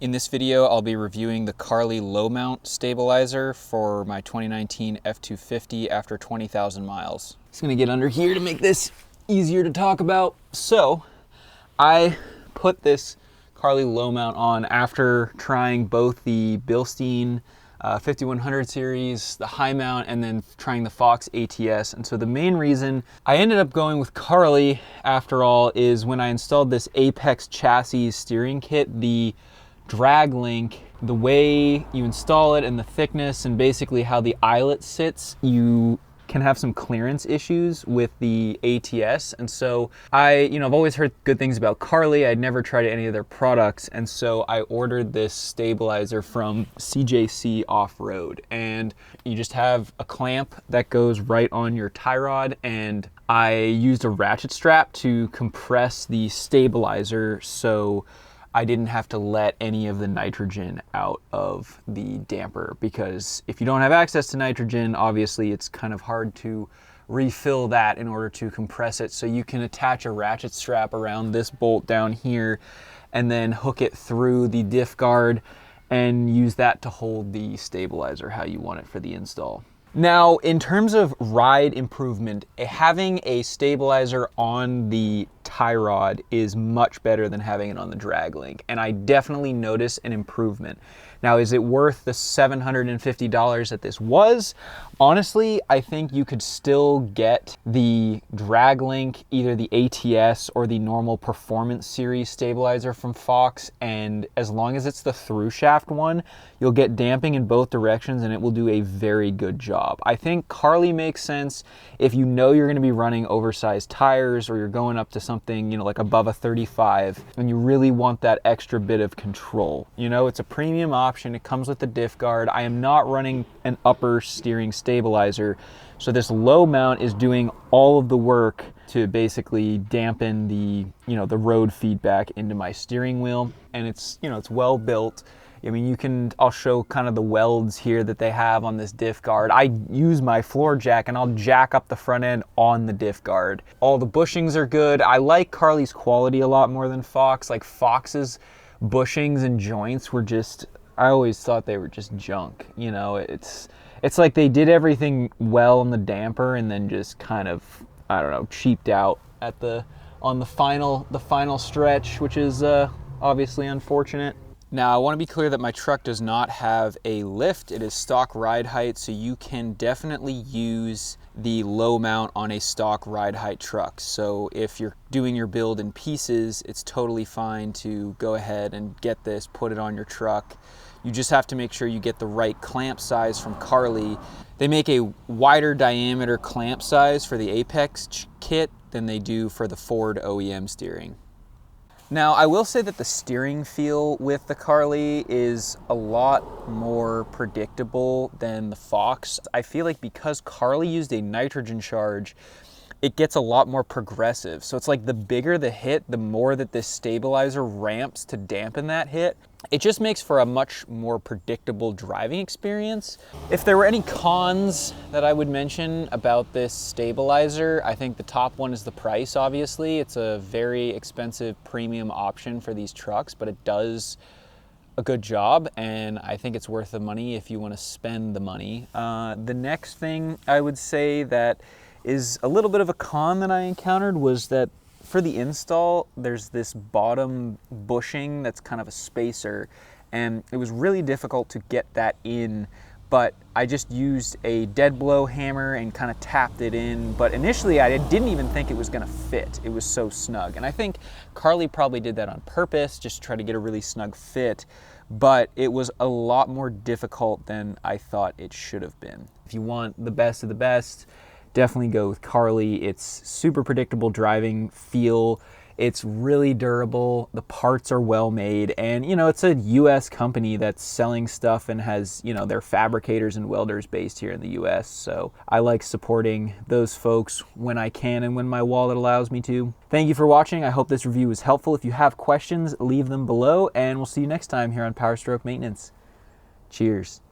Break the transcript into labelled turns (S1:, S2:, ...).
S1: In this video, I'll be reviewing the Carli low mount stabilizer for my 2019 F250 after 20,000 miles. Just gonna get under here to make this easier to talk about. So I put this Carli low mount on after trying both the Bilstein 5100 series, the high mount, and then trying the Fox ATS. And so the main reason I ended up going with Carli after all is when I installed this Apex chassis steering kit, the drag link, the way you install it and the thickness and basically how the eyelet sits, you can have some clearance issues with the ATS. And so I've always heard good things about Carli. I'd never tried any of their products. And so I ordered this stabilizer from CJC Off-Road, and you just have a clamp that goes right on your tie rod. And I used a ratchet strap to compress the stabilizer so I didn't have to let any of the nitrogen out of the damper, because if you don't have access to nitrogen, obviously it's kind of hard to refill that in order to compress it. So you can attach a ratchet strap around this bolt down here and then hook it through the diff guard and use that to hold the stabilizer how you want it for the install. Now, in terms of ride improvement, having a stabilizer on the tie rod is much better than having it on the drag link, and I definitely notice an improvement. Now, is it worth the $750 that this was? Honestly, I think you could still get the drag link, either the ATS or the normal Performance Series stabilizer from Fox, and as long as it's the through shaft one, you'll get damping in both directions and it will do a very good job. I think Carli makes sense if you know you're going to be running oversized tires or you're going up to something, like above a 35, and you really want that extra bit of control. It's a premium option. It comes with the diff guard. I am not running an upper steering stabilizer, so this low mount is doing all of the work to basically dampen the road feedback into my steering wheel. And it's well built. I mean, I'll show kind of the welds here that they have on this diff guard. I use my floor jack and I'll jack up the front end on the diff guard. All the bushings are good. I like Carli's quality a lot more than Fox. Like, Fox's bushings and joints were I always thought they were just junk. It's like they did everything well on the damper and then just kind of, I don't know, cheaped out on the final stretch, which is obviously unfortunate. Now, I want to be clear that my truck does not have a lift. It is stock ride height, so you can definitely use the low mount on a stock ride height truck. So if you're doing your build in pieces, it's totally fine to go ahead and get this, put it on your truck. You just have to make sure you get the right clamp size from Carli. They make a wider diameter clamp size for the Apex kit than they do for the Ford OEM steering. Now, I will say that the steering feel with the Carli is a lot more predictable than the Fox. I feel like because Carli used a nitrogen charge, it gets a lot more progressive. So it's like the bigger the hit, the more that this stabilizer ramps to dampen that hit. It just makes for a much more predictable driving experience. If there were any cons that I would mention about this stabilizer, I think the top one is the price, obviously. It's a very expensive premium option for these trucks, but it does a good job, and I think it's worth the money if you want to spend the money. The next thing I would say that is a little bit of a con that I encountered was that for the install, there's this bottom bushing that's kind of a spacer, and it was really difficult to get that in, but I just used a dead blow hammer and kind of tapped it in. But initially I didn't even think it was gonna fit. It was so snug. And I think Carli probably did that on purpose, just to try to get a really snug fit, but it was a lot more difficult than I thought it should have been. If you want the best of the best, definitely go with Carli. It's super predictable driving feel. It's really durable. The parts are well made, and it's a US company that's selling stuff and has, their fabricators and welders based here in the US. So I like supporting those folks when I can and when my wallet allows me to. Thank you for watching. I hope this review was helpful. If you have questions, leave them below, and we'll see you next time here on PowerStroke Maintenance. Cheers.